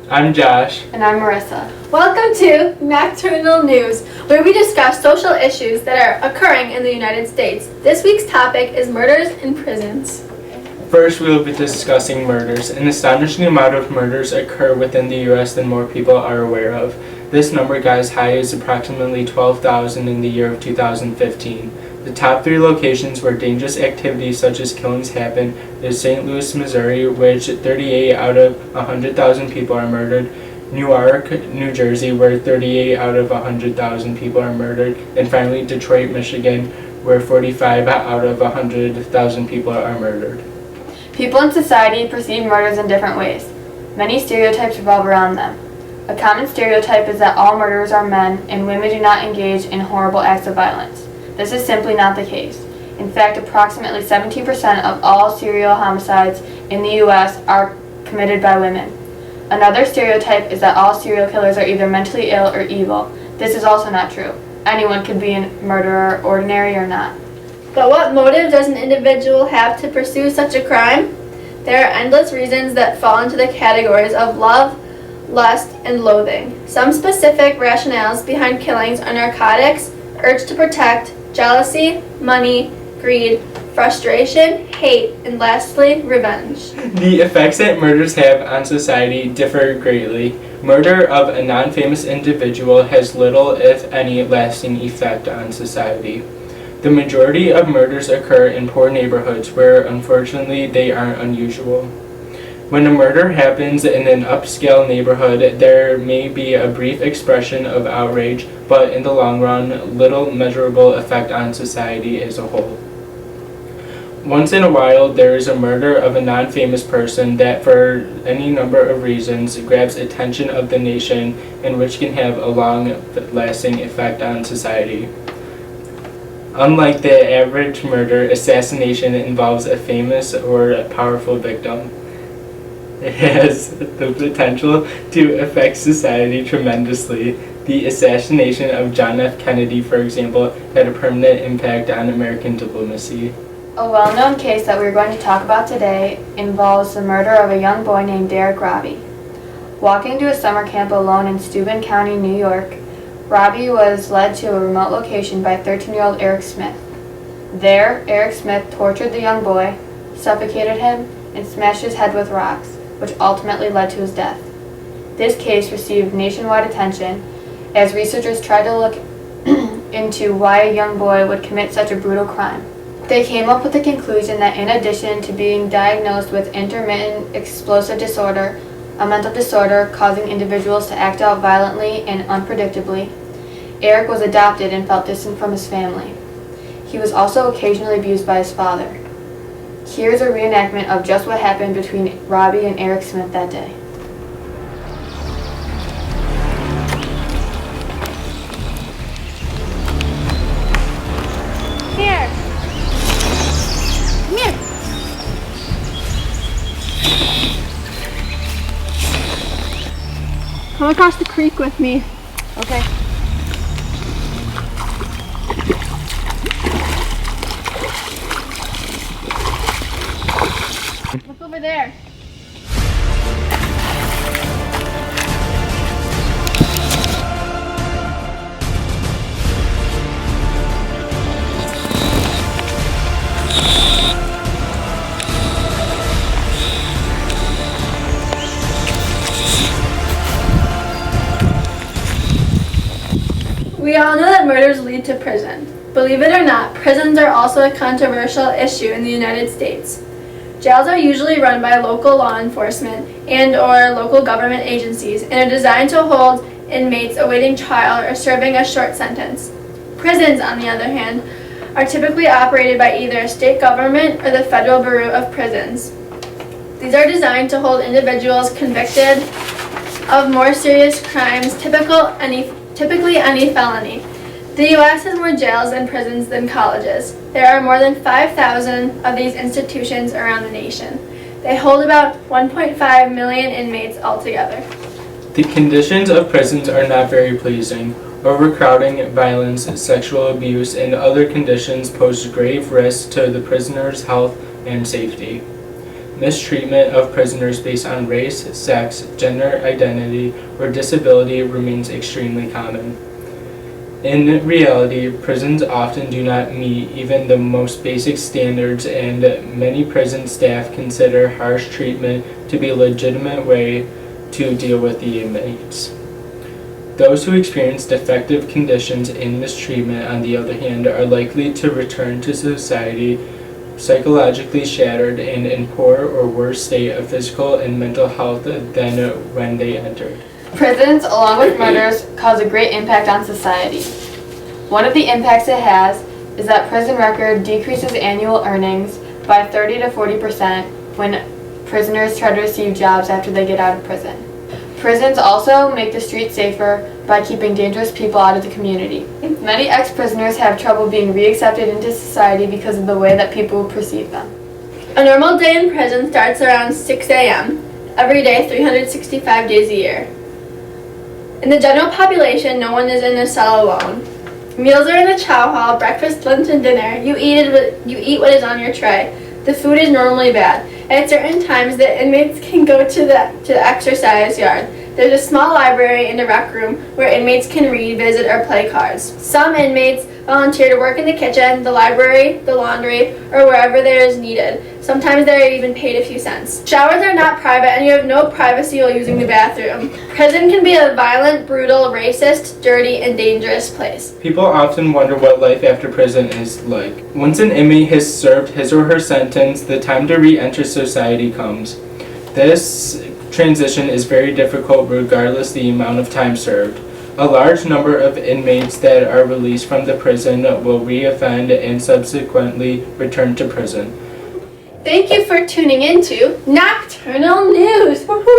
I'm Josh. And I'm Marissa. Welcome to Nocturnal News, where we discuss social issues that are occurring in the United States. This week's topic is murders in prisons. First, we will be discussing murders. An astonishing amount of murders occur within the U.S. than more people are aware of. This number got as high as approximately 12,000 in the year of 2015. The top 3 locations where dangerous activities such as killings happen is St. Louis, Missouri, which 38 out of 100,000 people are murdered, Newark, New Jersey, where 38 out of 100,000 people are murdered, and finally Detroit, Michigan, where 45 out of 100,000 people are murdered. People in society perceive murders in different ways. Many stereotypes revolve around them. A common stereotype is that all murderers are men and women do not engage in horrible acts of violence. This is simply not the case. In fact, approximately 17% of all serial homicides in the U.S. are committed by women. Another stereotype is that all serial killers are either mentally ill or evil. This is also not true. Anyone could be a murderer, ordinary or not. But what motive does an individual have to pursue such a crime? There are endless reasons that fall into the categories of love, lust, and loathing. Some specific rationales behind killings are narcotics, urge to protect, jealousy, money, greed, frustration, hate, and lastly, revenge. The effects that murders have on society differ greatly. Murder of a non-famous individual has little, if any, lasting effect on society. The majority of murders occur in poor neighborhoods where, unfortunately, they aren't unusual. When a murder happens in an upscale neighborhood, there may be a brief expression of outrage, but in the long run, little measurable effect on society as a whole. Once in a while, there is a murder of a non-famous person that, for any number of reasons, grabs attention of the nation and which can have a long-lasting effect on society. Unlike the average murder, assassination involves a famous or a powerful victim. It has the potential to affect society tremendously. The assassination of John F. Kennedy, for example, had a permanent impact on American diplomacy. A well-known case that we're going to talk about today involves the murder of a young boy named Derek Robbie. Walking to a summer camp alone in Steuben County, New York, Robbie was led to a remote location by 13-year-old Eric Smith. There, Eric Smith tortured the young boy, suffocated him, and smashed his head with rocks, which ultimately led to his death. This case received nationwide attention as researchers tried to look into why a young boy would commit such a brutal crime. They came up with the conclusion that in addition to being diagnosed with intermittent explosive disorder, a mental disorder causing individuals to act out violently and unpredictably, Eric was adopted and felt distant from his family. He was also occasionally abused by his father. Here's a reenactment of just what happened between Robbie and Eric Smith that day. Here. Come here. Come across the creek with me. Okay. Look over there. We all know that murders lead to prison. Believe it or not, prisons are also a controversial issue in the United States. Jails are usually run by local law enforcement and/or local government agencies and are designed to hold inmates awaiting trial or serving a short sentence. Prisons, on the other hand, are typically operated by either a state government or the Federal Bureau of Prisons. These are designed to hold individuals convicted of more serious crimes, typically any felony. The U.S. has more jails and prisons than colleges. There are more than 5,000 of these institutions around the nation. They hold about 1.5 million inmates altogether. The conditions of prisons are not very pleasing. Overcrowding, violence, sexual abuse, and other conditions pose grave risks to the prisoner's health and safety. Mistreatment of prisoners based on race, sex, gender identity, or disability remains extremely common. In reality, prisons often do not meet even the most basic standards, and many prison staff consider harsh treatment to be a legitimate way to deal with the inmates. Those who experience defective conditions and mistreatment, on the other hand, are likely to return to society psychologically shattered and in poor or worse state of physical and mental health than when they entered. Prisons, along with murders, cause a great impact on society. One of the impacts it has is that prison record decreases annual earnings by 30 to 40% when prisoners try to receive jobs after they get out of prison. Prisons also make the streets safer by keeping dangerous people out of the community. Many ex-prisoners have trouble being reaccepted into society because of the way that people perceive them. A normal day in prison starts around 6 a.m. every day, 365 days a year. In the general population, no one is in a cell alone. Meals are in the chow hall, breakfast, lunch, and dinner. You eat what is on your tray. The food is normally bad. At certain times, the inmates can go to the exercise yard. There's a small library and a rec room where inmates can read, visit, or play cards. Some inmates volunteer to work in the kitchen, the library, the laundry, or wherever there is needed. Sometimes they are even paid a few cents. Showers are not private, and you have no privacy while using the bathroom. Prison can be a violent, brutal, racist, dirty, and dangerous place. People often wonder what life after prison is like. Once an inmate has served his or her sentence, the time to re-enter society comes. This transition is very difficult regardless the amount of time served. A large number of inmates that are released from the prison will re-offend and subsequently return to prison. Thank you for tuning in to Nocturnal News. Woohoo!